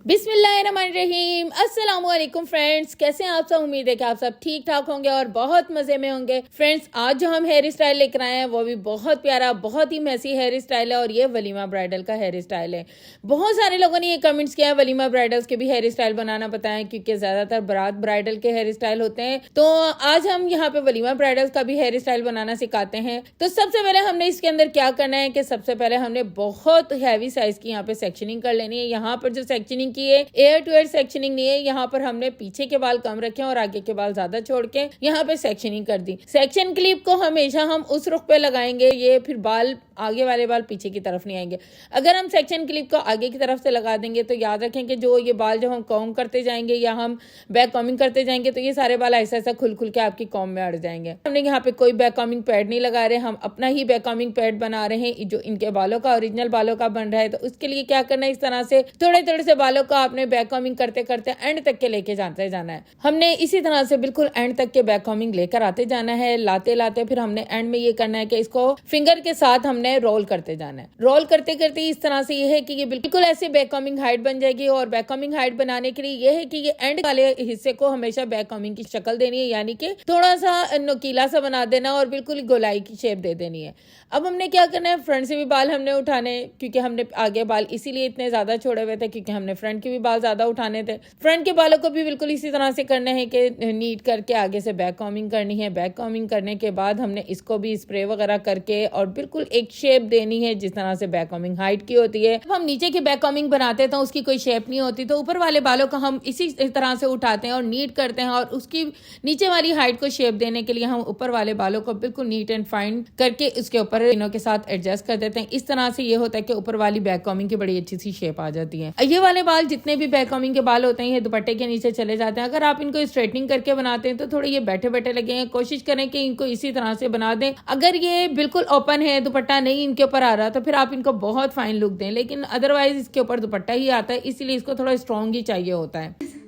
बिस्मिल्लाहिर्रहमानिर्रहीम। अस्सलाम वालेकुम फ्रेंड्स, कैसे हैं आप सब। उम्मीद है कि आप सब ठीक ठाक होंगे और बहुत मजे में होंगे। फ्रेंड्स, आज जो हम हेयर स्टाइल लेकर आए हैं वो भी बहुत प्यारा, बहुत ही मैसी हेयर स्टाइल है और ये वलीमा ब्राइडल का हेयर स्टाइल है। बहुत सारे लोगों ने ये कमेंट्स किया है वलीमा ब्राइडल्स के भी हेयर स्टाइल बनाना बताएं, क्योंकि ज्यादातर बारात ब्राइडल के हेयर स्टाइल होते हैं। तो आज हम यहाँ पे वलीमा ब्राइडल्स का भी हेयर स्टाइल बनाना सिखाते हैं। तो सबसे पहले हमने इसके अंदर क्या करना है कि सबसे पहले हमने बहुत हैवी साइज की यहाँ पे सेक्शनिंग कर लेनी है। यहाँ पर जो सेक्शनिंग की है एयर टू एयर सेक्शनिंग नहीं है। यहाँ पर हमने पीछे के बाल कम रखे और आगे के बाल ज्यादा छोड़ के यहाँ पे सेक्शनिंग कर दी। सेक्शन क्लिप को हमेशा हम उस रुख पे लगाएंगे, ये फिर बाल आगे वाले बाल पीछे की तरफ नहीं आएंगे। अगर हम सेक्शन क्लिप को आगे की तरफ से लगा देंगे तो याद रखें कि जो ये बाल जब हम कॉम्ब करते जाएंगे या हम बैक कॉमिंग करते जाएंगे तो ये सारे बाल ऐसा ऐसा खुल खुल के आपकी कॉम्ब में अड़ जाएंगे। हमने यहाँ पे कोई बैक कॉमिंग पैड नहीं लगा रहे, हम अपना ही बैक कॉमिंग पैड बना रहे हैं जो इनके बालों का ओरिजिनल बालों का बन रहा है। तो उसके लिए क्या करना है, इस तरह से थोड़े थोड़े से बालों को आपने बैक कॉमिंग करते करते एंड तक के लेके जाते जाना है। हमने इसी तरह से बिल्कुल एंड तक के बैक कॉमिंग लेकर आते जाना है। लाते लाते फिर हमने एंड में ये करना है कि इसको फिंगर के साथ हमने रोल करते जाना है। रोल करते करते इस तरह से ये है कि ये बिल्कुल ऐसे बैक कॉमिंग हाइट बन जाएगी। और बैक कॉमिंग हाइट बनाने के लिए ये है कि ये एंड वाले हिस्से को हमेशा बैक कॉमिंग की शक्ल देनी है, यानी कि थोड़ा सा नुकीला सा बना देना और बिल्कुल गोलाई की शेप दे देनी है। अब हमने क्या करना है, फ्रंट से भी बाल हमने उठाने, क्योंकि हमने आगे बाल इसीलिए इतने ज्यादा छोड़े हुए थे क्योंकि हमने फ्रंट के भी बाल ज्यादा उठाने थे। फ्रंट के बालों को भी बिल्कुल इसी तरह से करना है कि नीट करके आगे से बैक कॉमिंग करनी है। बैक कॉमिंग करने के बाद हमने इसको भी स्प्रे वगैरह करके और बिल्कुल एक शेप देनी है जिस तरह से बैक कॉमिंग हाइट की होती है। जब हम नीचे की बैक कॉमिंग बनाते तो उसकी कोई शेप नहीं होती, तो ऊपर वाले बालों को हम इसी तरह से उठाते हैं और नीट करते हैं और उसकी नीचे वाली हाइट को शेप देने के लिए हम ऊपर वाले बालों को बिल्कुल नीट एंड फाइन करके उसके ऊपर इनों के साथ एडजस्ट कर देते हैं। इस तरह से ये होता है कि ऊपर वाली बैक कॉमिंग की बड़ी अच्छी सी शेप आ जाती है। ये वाले बाल जितने भी बैक कॉमिंग के बाल होते हैं ये दुपट्टे के नीचे चले जाते हैं। अगर आप इनको स्ट्रेटनिंग करके बनाते हैं तो थोड़े ये बैठे बैठे लगेंगे। कोशिश करें कि इनको इसी तरह से बना दें। अगर ये बिल्कुल ओपन है, दुपट्टा नहीं इनके ऊपर आ रहा, तो फिर आप इनको बहुत फाइन लुक दें, लेकिन अदरवाइज इसके ऊपर दुपट्टा ही आता है, इसीलिए इसको थोड़ा स्ट्रॉन्ग ही चाहिए होता है।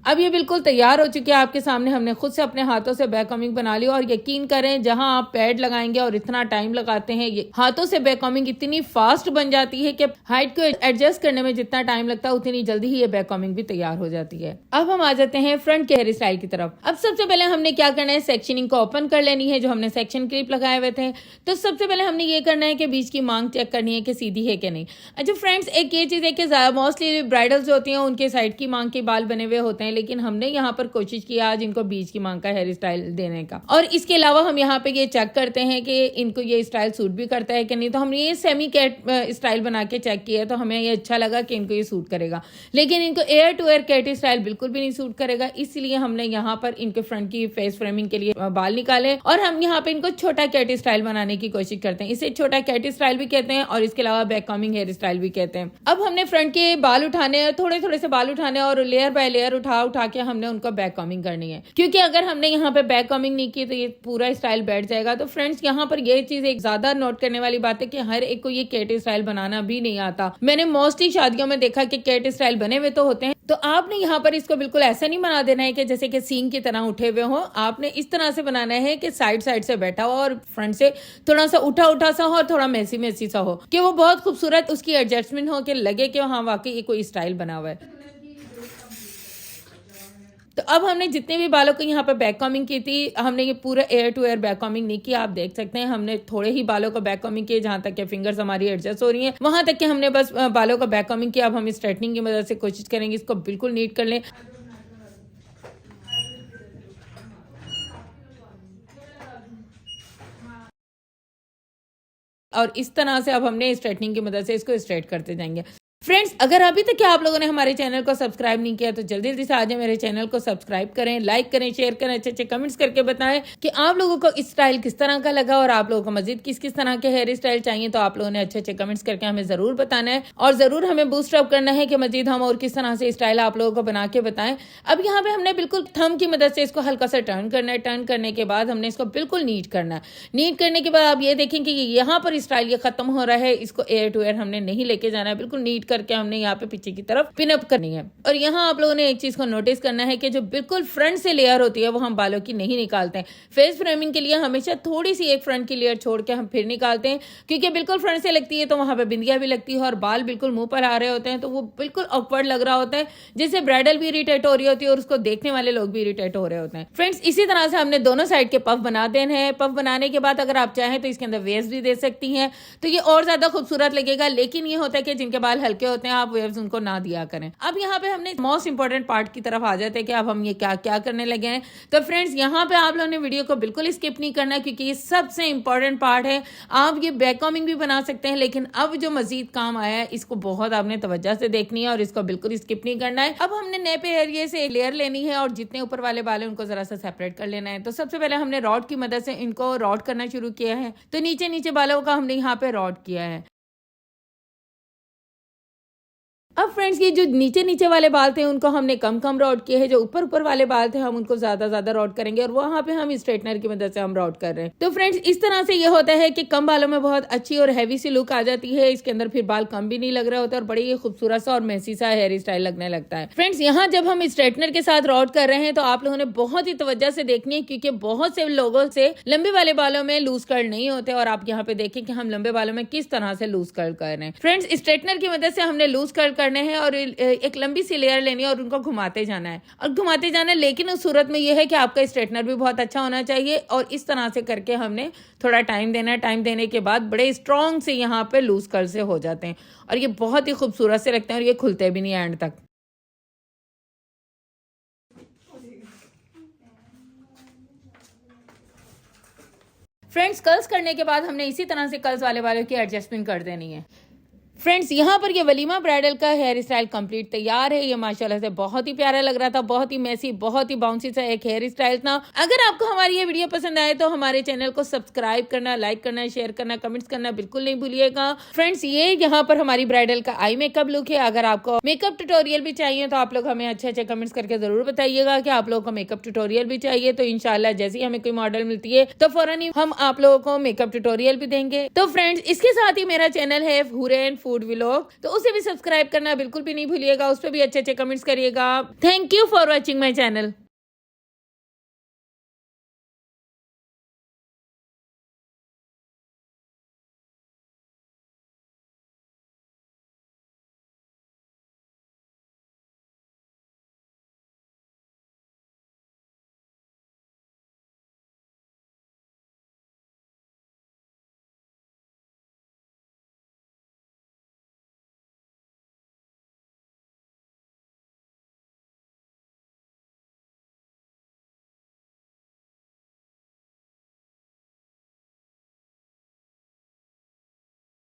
अब ये बिल्कुल तैयार हो चुकी है आपके सामने। हमने खुद से अपने हाथों से बैक कॉमिंग बना ली और यकीन करें जहां आप पैड लगाएंगे और इतना टाइम लगाते हैं, ये हाथों से बैक कॉमिंग इतनी फास्ट बन जाती है कि हाइट को एडजस्ट करने में जितना टाइम लगता है उतनी जल्दी ही ये बैक कॉमिंग भी तैयार हो जाती है। अब हम आ जाते हैं फ्रंट के हेयर स्टाइल की तरफ। अब सबसे पहले हमने क्या करना है, सेक्शनिंग को ओपन कर लेनी है। जो हमने सेक्शन क्लिप लगाए हुए थे, तो सबसे पहले हमने ये करना है कि बीच की मांग चेक करनी है कि सीधी है कि नहीं। अच्छा फ्रेंड्स, एक ये चीज है कि मोस्टली ब्राइडल्स होती हैं उनके साइड की मांग के बाल बने हुए होते हैं, लेकिन हमने यहाँ पर कोशिश की आज इनको बीच की मांग का हेयर स्टाइल देने का। और इसके अलावा हम यहाँ पे ये चेक करते हैं कि इनको ये स्टाइल सूट भी करता है कि नहीं। तो हमने ये सेमी कैट स्टाइल बना के चेक किया, तो हमें ये अच्छा लगा कि इनको ये सूट करेगा, लेकिन इनको air to air cat style बिल्कुल भी नहीं सूट करेगा। इसलिए हमने यहाँ पर इनके फ्रंट की फेस फ्रेमिंग के लिए बाल निकाले और हम यहाँ पे इनको छोटा कैट स्टाइल बनाने की कोशिश करते हैं। इसे छोटा कैट स्टाइल भी कहते हैं और इसके अलावा बैक कॉमिंग हेयर स्टाइल भी कहते हैं। अब हमने फ्रंट के बाल उठाने, थोड़े थोड़े से बाल उठाने और लेयर बाय लेयर उठा के हमने उनको बैक कॉमिंग करनी है, क्योंकि अगर हमने यहाँ पे बैक कॉमिंग नहीं की तो ये पूरा स्टाइल बैठ जाएगा। तो फ्रेंड्स, यहाँ पर ये चीज एक ज्यादा नोट करने वाली बात है कि हर एक को ये कैट स्टाइल बनाना भी नहीं आता। मैंने मोस्टली शादियों में देखा कि कैट स्टाइल बने हुए तो होते हैं, तो आपने यहाँ पर इसको बिल्कुल ऐसा नहीं बना देना है कि जैसे कि सींग की तरह उठे हुए हो। आपने इस तरह से बनाना है कि साइड साइड से बैठा हो और फ्रंट से थोड़ा सा उठा उठा सा हो और थोड़ा मेसी मेसी सा हो, कि वो बहुत खूबसूरत उसकी एडजस्टमेंट हो, कि लगे कि हाँ वाकई ये कोई स्टाइल बना हुआ है। तो अब हमने जितने भी बालों को यहाँ पर बैक कॉमिंग की थी, हमने ये पूरा air to air back combing नहीं किया। आप देख सकते हैं हमने थोड़े ही बालों को बैक कॉमिंग किए, जहां तक के फिंगर्स हमारी एडजस्ट हो रही हैं वहां तक के हमने बस बालों को बैक कॉमिंग किया। अब हम स्ट्रेटनिंग की मदद से कोशिश करेंगे इसको बिल्कुल नीट कर लें। और इस तरह से अब हमने स्ट्रेटनिंग की मदद से इसको स्ट्रेट करते जाएंगे। फ्रेंड्स, अगर अभी तक आप लोगों ने हमारे चैनल को सब्सक्राइब नहीं किया तो जल्दी जल्दी से आ जाए, मेरे चैनल को सब्सक्राइब करें, लाइक करें, शेयर करें, अच्छे अच्छे कमेंट्स करके बताएं कि आप लोगों को इस स्टाइल किस तरह का लगा और आप लोगों को मजीद किस किस तरह के हेयर स्टाइल चाहिए। तो आप लोगों ने अच्छे अच्छे कमेंट्स करके हमें जरूर बताना है और जरूर हमें बूस्ट अप करना है कि मजीद हम और किस तरह से स्टाइल आप लोगों को बना के बताएं। अब यहाँ पे हमने बिल्कुल थंब की मदद से इसको हल्का सा टर्न करना है। टर्न करने के बाद हमने इसको बिल्कुल नीट करना है। नीट करने के बाद आप ये देखें कि यहाँ पर स्टाइल ये खत्म हो रहा है, इसको एयर टू एयर हमने नहीं लेके जाना है, बिल्कुल नीट करके हमने यहाँ पे पीछे की तरफ पिनअप करनी है। और यहाँ आप लोगों ने एक चीज को नोटिस करना है कि जो बिल्कुल फ्रंट से लेयर होती है वो हम बालों की नहीं निकालते हैं। फेस फ्रेमिंग के लिए हमेशा थोड़ी सी एक फ्रंट की लेयर छोड़ के हम फिर निकालते हैं, क्योंकि बिल्कुल फ्रंट से लगती है तो वहां पे बिंदिया भी लगती है और बाल बिल्कुल मुंह पर आ रहे होते हैं, तो वो बिल्कुल ऑकवर्ड लग रहा होता है, जिससे ब्राइडल भी इरिटेट हो रही होती है और उसको देखने वाले लोग भी इरिटेट हो रहे होते हैं। फ्रेंड्स, इसी तरह से हमने दोनों साइड के पफ बना देने हैं। पफ बनाने के बाद अगर आप चाहें तो इसके अंदर वेव्स भी दे सकती हैं, तो ये और ज्यादा खूबसूरत लगेगा। लेकिन ये होता है कि जिनके बाल हल्के होते हैं आप वेव्स उनको ना दिया करें। अब यहाँ पे हमने मोस्ट इंपॉर्टेंट पार्ट की तरफ आ जाते हैं कि अब हम ये क्या क्या करने लगे हैं। तो फ्रेंड्स, यहाँ पे आप लोगों ने वीडियो को बिल्कुल स्किप नहीं करना, क्योंकि ये सबसे इंपॉर्टेंट पार्ट है। आप ये बैक कॉमिंग भी बना सकते हैं, लेकिन अब जो मजीद काम आया है इसको बहुत आपने तवज्जो से देखनी है और इसको बिल्कुल स्किप नहीं करना है। अब हमने नेप एरिया से एक लेयर लेनी है और जितने ऊपर वाले बाल है उनको जरा सा सेपरेट कर लेना है। तो सबसे पहले हमने रॉड की मदद से इनको रॉड करना शुरू किया है। तो नीचे नीचे बालों का हमने यहाँ पे रॉड किया है। अब फ्रेंड्स, ये जो नीचे नीचे वाले बाल थे उनको हमने कम कम रॉड किए हैं, जो ऊपर ऊपर वाले बाल थे हम उनको ज्यादा ज्यादा रॉड करेंगे और वहां पे हम स्ट्रेटनर की मदद से हम रॉड कर रहे हैं। तो फ्रेंड्स, इस तरह से ये होता है कि कम बालों में बहुत अच्छी और हैवी सी लुक आ जाती है। इसके अंदर फिर बाल कम भी नहीं लग रहे होते और बड़ी ही खूबसूरत सा और मेसी सा हेयर स्टाइल लगने लगता है। फ्रेंड्स, यहाँ जब हम स्ट्रेटनर के साथ रॉड कर रहे हैं तो आप लोगों ने बहुत ही तवज्जो से देखनी है, क्योंकि बहुत से लोगों से लंबे वाले बालों में लूज कर्ल नहीं होते। और आप यहाँ पे देखें कि हम लंबे बालों में किस तरह से लूज कर्ल कर रहे हैं। फ्रेंड्स, स्ट्रेटनर की मदद से हमने लूज कर्ल करने हैं और एक लंबी सी लेयर लेनी है और उनको घुमाते जाना है और घुमाते जाना है। लेकिन उस सूरत में यह है कि आपका स्ट्रेटनर भी बहुत अच्छा होना चाहिए और इस तरह से करके हमने थोड़ा टाइम देना है। टाइम देने के बाद बड़े स्ट्रॉन्ग से यहाँ पे लूज कर्ल से हो जाते हैं और ये बहुत ही खूबसूरत से लगते हैं और ये खुलते भी नहीं एंड तक। फ्रेंड्स, कर्ल्स करने के बाद हमने इसी तरह से कर्ल्स वाले बालों की एडजस्टमेंट कर देनी है। फ्रेंड्स, यहाँ पर ये वलीमा ब्राइडल का हेयर स्टाइल कंप्लीट तैयार है। ये माशाल्लाह से बहुत ही प्यारा लग रहा था, बहुत ही मेसी, बहुत ही बाउंसी सा एक हेयर स्टाइल था। अगर आपको हमारी ये वीडियो पसंद आए तो हमारे चैनल को सब्सक्राइब करना, लाइक करना, शेयर करना, कमेंट्स करना बिल्कुल नहीं भूलिएगा। फ्रेंड्स, ये यहाँ पर हमारी ब्राइडल का आई मेकअप लुक है। अगर आपको मेकअप ट्यूटोरियल भी चाहिए तो आप लोग हमें अच्छे अच्छे कमेंट्स करके जरूर बताइएगा कि आप लोगों को मेकअप ट्यूटोरियल भी चाहिए। तो इंशाल्लाह जैसे ही हमें कोई मॉडल मिलती है तो फौरन ही हम आप लोगों को मेकअप ट्यूटोरियल भी देंगे। तो फ्रेंड्स, इसके साथ ही मेरा चैनल है हूरे एंड फूड व्लॉग, तो उसे भी सब्सक्राइब करना बिल्कुल भी नहीं भूलिएगा। उस पर भी अच्छे अच्छे कमेंट्स करिएगा। Thank you for watching my channel.